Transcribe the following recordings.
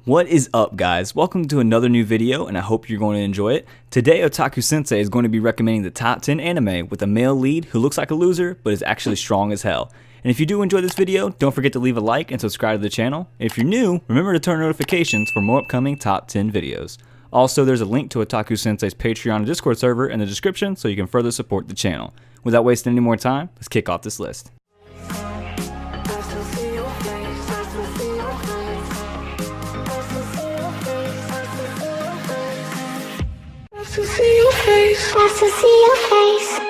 What is up, guys? Welcome to another new video, and I hope you're going to enjoy it. Today, Otaku Sensei is going to be recommending the top 10 anime with a male lead who looks like a loser, but is actually strong as hell. And if you do enjoy this video, don't forget to leave a like and subscribe to the channel. If you're new, remember to turn notifications for more upcoming top 10 videos. Also, there's a link to Otaku Sensei's Patreon and Discord server in the description so you can further support the channel. Without wasting any more time, let's kick off this list. To see your face, wants to see your face.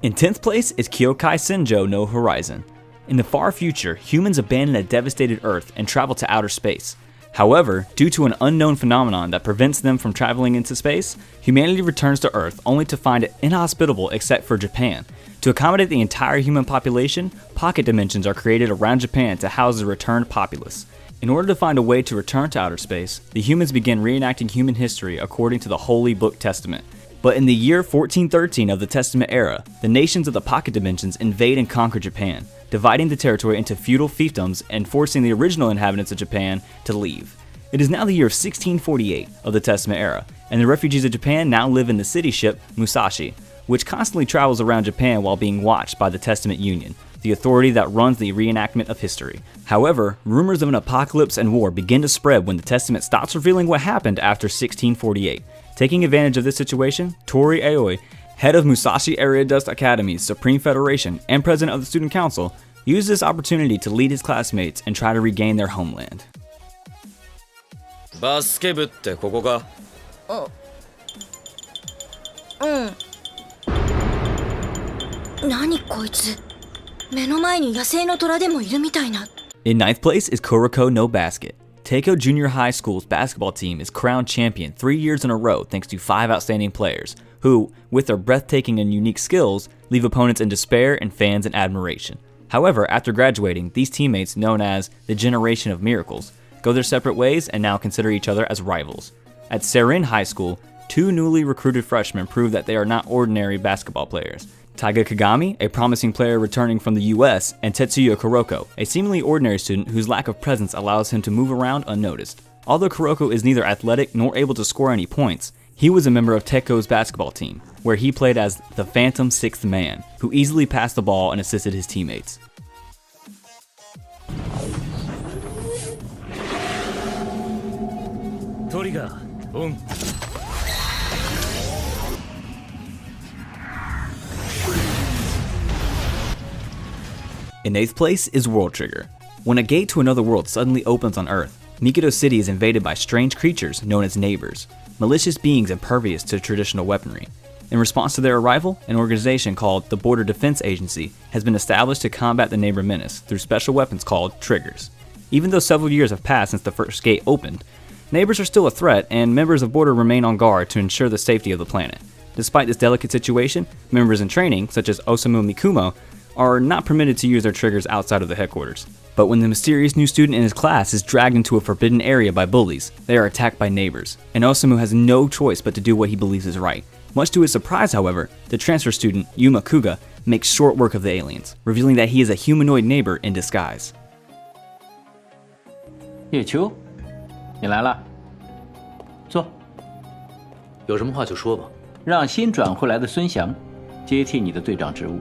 In 10th place is Kyokai Senjo no Horizon. In the far future, humans abandon a devastated Earth and travel to outer space. However, due to an unknown phenomenon that prevents them from traveling into space, humanity returns to Earth only to find it inhospitable except for Japan. To accommodate the entire human population, pocket dimensions are created around Japan to house the returned populace. In order to find a way to return to outer space, the humans begin reenacting human history according to the Holy Book Testament. But in the year 1413 of the Testament era, the nations of the pocket dimensions invade and conquer Japan, dividing the territory into feudal fiefdoms and forcing the original inhabitants of Japan to leave. It is now the year of 1648 of the Testament era, and the refugees of Japan now live in the city ship Musashi, which constantly travels around Japan while being watched by the Testament Union, the authority that runs the reenactment of history. However, rumors of an apocalypse and war begin to spread when the Testament stops revealing what happened after 1648. Taking advantage of this situation, Tori Aoi, head of Musashi Area Dust Academy's Supreme Federation and president of the Student Council, used this opportunity to lead his classmates and try to regain their homeland. バスケ部ってここか？何こいつ？目の前に野生の虎でもいるみたいな。 In 9th place is Kuroko no Basket. Teiko Junior High School's basketball team is crowned champion 3 years in a row thanks to 5 outstanding players, who, with their breathtaking and unique skills, leave opponents in despair and fans in admiration. However, after graduating, these teammates, known as the Generation of Miracles, go their separate ways and now consider each other as rivals. At Seirin High School, 2 newly recruited freshmen prove that they are not ordinary basketball players. Taiga Kagami, a promising player returning from the US, and Tetsuya Kuroko, a seemingly ordinary student whose lack of presence allows him to move around unnoticed. Although Kuroko is neither athletic nor able to score any points, he was a member of Teiko's basketball team, where he played as the Phantom Sixth Man, who easily passed the ball and assisted his teammates. In 8th place is World Trigger. When a gate to another world suddenly opens on Earth, Mikado City is invaded by strange creatures known as neighbors, malicious beings impervious to traditional weaponry. In response to their arrival, an organization called the Border Defense Agency has been established to combat the neighbor menace through special weapons called triggers. Even though several years have passed since the first gate opened, neighbors are still a threat and members of Border remain on guard to ensure the safety of the planet. Despite this delicate situation, members in training, such as Osamu Mikumo, are not permitted to use their triggers outside of the headquarters. But when the mysterious new student in his class is dragged into a forbidden area by bullies, they are attacked by neighbors, and Osamu has no choice but to do what he believes is right. Much to his surprise, however, the transfer student, Yuma Kuga, makes short work of the aliens, revealing that he is a humanoid neighbor in disguise. 叶秋，你来了，坐。有什么话就说吧。让新转回来的孙翔接替你的队长职务。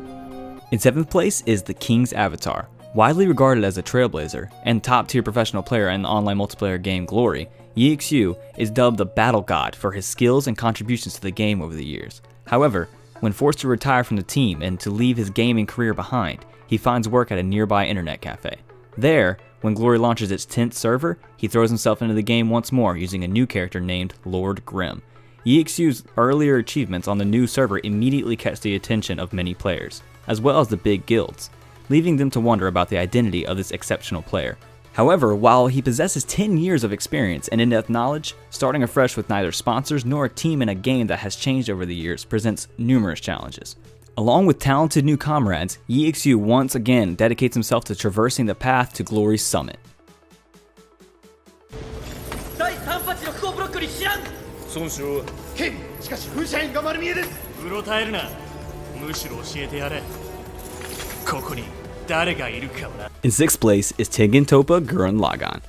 In 7th place is The King's Avatar. Widely regarded as a trailblazer and top-tier professional player in the online multiplayer game Glory, EXU is dubbed the Battle God for his skills and contributions to the game over the years. However, when forced to retire from the team and to leave his gaming career behind, he finds work at a nearby internet cafe. There, when Glory launches its 10th server, he throws himself into the game once more using a new character named Lord Grimm. EXU's earlier achievements on the new server immediately catch the attention of many players, as well as the big guilds, leaving them to wonder about the identity of this exceptional player. However, while he possesses 10 years of experience and in-depth knowledge, starting afresh with neither sponsors nor a team in a game that has changed over the years presents numerous challenges. Along with talented new comrades, Yi Xiu once again dedicates himself to traversing the path to glory's summit. 第3発の飛行ブロックに知らん孫四郎剣しかし風車員が丸見えです。うろたえるな。むしろ教えてやれ。ここに誰がいるかをな。 In 6th place is Tengen Toppa Gurren Lagann.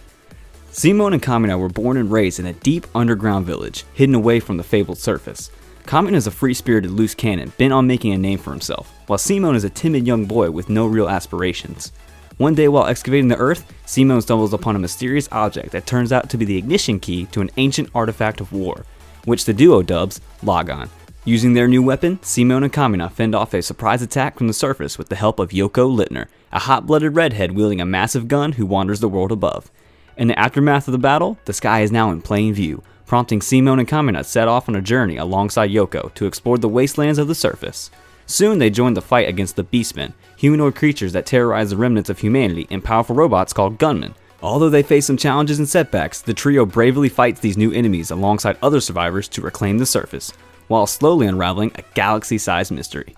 Simon and Kamina were born and raised in a deep underground village, hidden away from the fabled surface. Kamina is a free-spirited loose cannon bent on making a name for himself, while Simon is a timid young boy with no real aspirations. One day while excavating the earth, Simon stumbles upon a mysterious object that turns out to be the ignition key to an ancient artifact of war, which the duo dubs Lagann. Using their new weapon, Simon and Kamina fend off a surprise attack from the surface with the help of Yoko Littner, a hot-blooded redhead wielding a massive gun who wanders the world above. In the aftermath of the battle, the sky is now in plain view, prompting Simon and Kamina to set off on a journey alongside Yoko to explore the wastelands of the surface. Soon they join the fight against the Beastmen, humanoid creatures that terrorize the remnants of humanity, and powerful robots called gunmen. Although they face some challenges and setbacks, the trio bravely fights these new enemies alongside other survivors to reclaim the surface, while slowly unraveling a galaxy-sized mystery.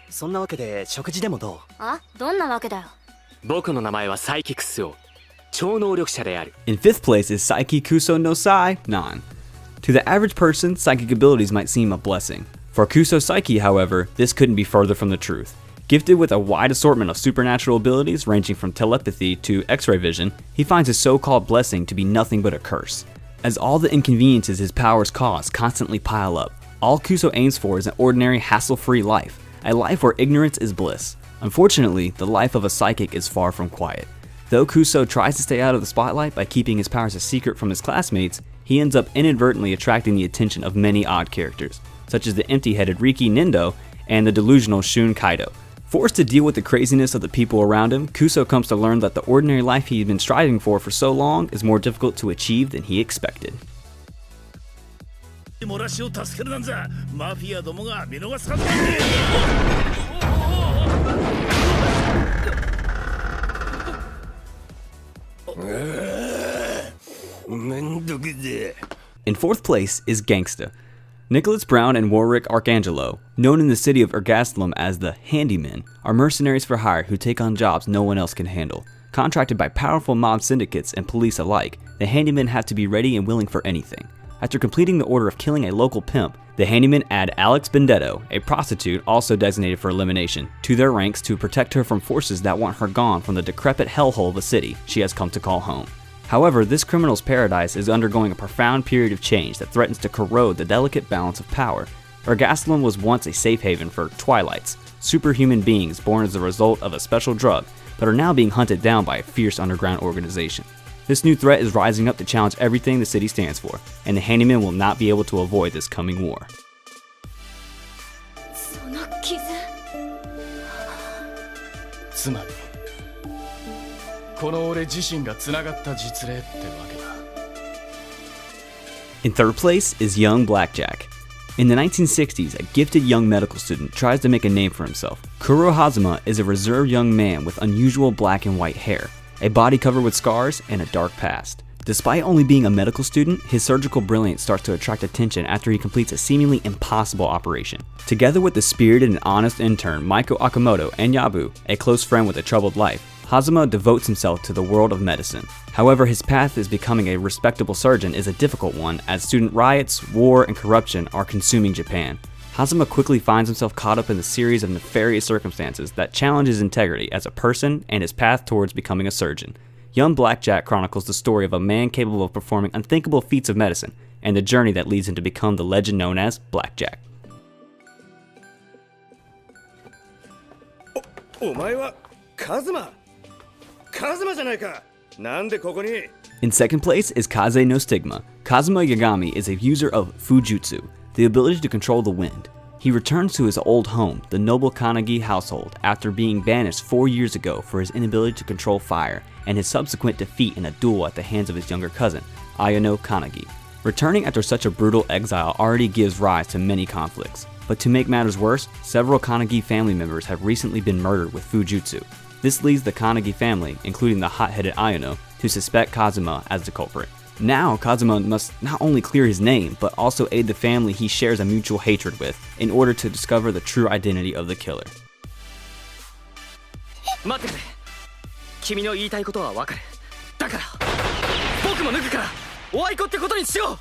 そんなわけで食事でもどうあ、どんなわけだよ。僕の名前はサイキックスオ、超能力者である。 In 5th place is Saiki Kuso no Sai, Nan. To the average person, psychic abilities might seem a blessing. For Kuso Saiki, however, this couldn't be further from the truth. Gifted with a wide assortment of supernatural abilities ranging from telepathy to X-ray vision, he finds his so-called blessing to be nothing but a curse. As all the inconveniences his powers cause constantly pile up, all Kuso aims for is an ordinary, hassle-free life, a life where ignorance is bliss. Unfortunately, the life of a psychic is far from quiet. Though Kuso tries to stay out of the spotlight by keeping his powers a secret from his classmates, he ends up inadvertently attracting the attention of many odd characters, such as the empty-headed Riki Nindo and the delusional Shun Kaido. Forced to deal with the craziness of the people around him, Kuso comes to learn that the ordinary life he had been striving for so long is more difficult to achieve than he expected. 漏らしを助けるなんざマフィアどもが見逃すはずなんだ。めんどくぜ。 In 4th place is Gangsta. Nicholas Brown and Warwick Arcangelo, known in the city of Ergastelum as the Handymen, are mercenaries for hire who take on jobs no one else can handle. Contracted by powerful mob syndicates and police alike, the Handymen have to be ready and willing for anything. After completing the order of killing a local pimp, the Handymen add Alex Bendetto, a prostitute also designated for elimination, to their ranks to protect her from forces that want her gone from the decrepit hellhole of a city she has come to call home. However, this criminal's paradise is undergoing a profound period of change that threatens to corrode the delicate balance of power. Ergastelum was once a safe haven for Twilights, superhuman beings born as a result of a special drug, but are now being hunted down by a fierce underground organization. This new threat is rising up to challenge everything the city stands for, and the Handymen will not be able to avoid this coming war. その傷。つまりこの俺自身が繋がった実例ってわけだ。 In 3rd place is young Blackjack. In the 1960s, a gifted young medical student tries to make a name for himself. Kuro Hazuma is a reserved young man with unusual black and white hair, a body covered with scars, and a dark past. Despite only being a medical student, his surgical brilliance starts to attract attention after he completes a seemingly impossible operation. Together with the spirited and honest intern Maiko Akamoto and Yabu, a close friend with a troubled life, Hazuma devotes himself to the world of medicine. However, his path as becoming a respectable surgeon is a difficult one as student riots, war, and corruption are consuming Japan. Hazuma quickly finds himself caught up in the series of nefarious circumstances that challenge his integrity as a person and his path towards becoming a surgeon. Young Blackjack chronicles the story of a man capable of performing unthinkable feats of medicine and the journey that leads him to become the legend known as Blackjack. お前はカズマじゃないか。なんでここに In 2nd place is Kaze no Stigma. Kazuma Yagami is a user of Fujutsu, the ability to control the wind. He returns to his old home, the noble Kanagi household, after being banished 4 years ago for his inability to control fire and his subsequent defeat in a duel at the hands of his younger cousin, Ayano Kanagi. Returning after such a brutal exile already gives rise to many conflicts. But to make matters worse, several Kanagi family members have recently been murdered with Fujutsu. This leads the Kanagi family, including the hot-headed Ayano, to suspect Kazuma as the culprit. Now, Kazuma must not only clear his name, but also aid the family he shares a mutual hatred with in order to discover the true identity of the killer. 待ってくれ。君の言いたいことはわかる。だから僕も脱ぐからおあいこってことにしよう。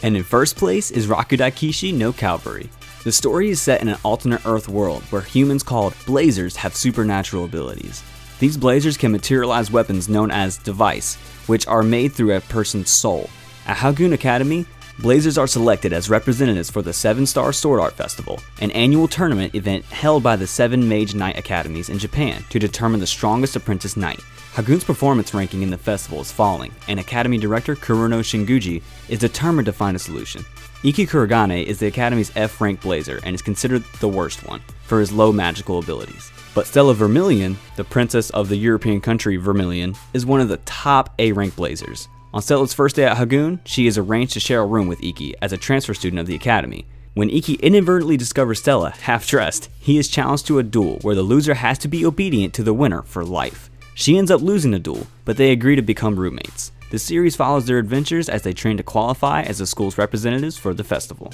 And in first place is Rakudai Kishi no Cavalry. The story is set in an alternate Earth world where humans called Blazers have supernatural abilities. These Blazers can materialize weapons known as Device, which are made through a person's soul. At Hagun Academy, Blazers are selected as representatives for the 7-Star Sword Art Festival, an annual tournament event held by the 7 Mage Knight Academies in Japan to determine the strongest apprentice knight. Hagun's performance ranking in the festival is falling, and Academy Director Kurono Shinguji is determined to find a solution. Iki Kurogane is the Academy's F-rank Blazer and is considered the worst one for his low magical abilities. But Stella Vermilion, the princess of the European country Vermilion, is one of the top A-rank Blazers. On Stella's first day at Hagun, she is arranged to share a room with Iki as a transfer student of the Academy. When Iki inadvertently discovers Stella half-dressed, he is challenged to a duel where the loser has to be obedient to the winner for life. She ends up losing the duel, but they agree to become roommates. The series follows their adventures as they train to qualify as the school's representatives for the festival.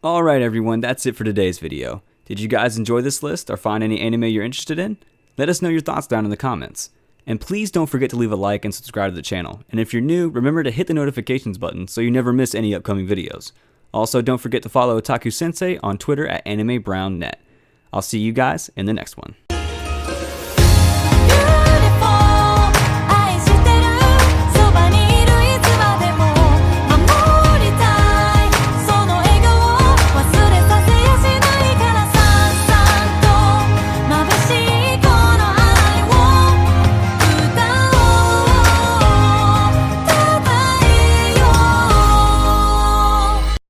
Alright everyone, that's it for today's video. Did you guys enjoy this list or find any anime you're interested in? Let us know your thoughts down in the comments. And please don't forget to leave a like and subscribe to the channel. And if you're new, remember to hit the notifications button so you never miss any upcoming videos. Also, don't forget to follow Otaku Sensei on Twitter at AnimeBrownNet. I'll see you guys in the next one.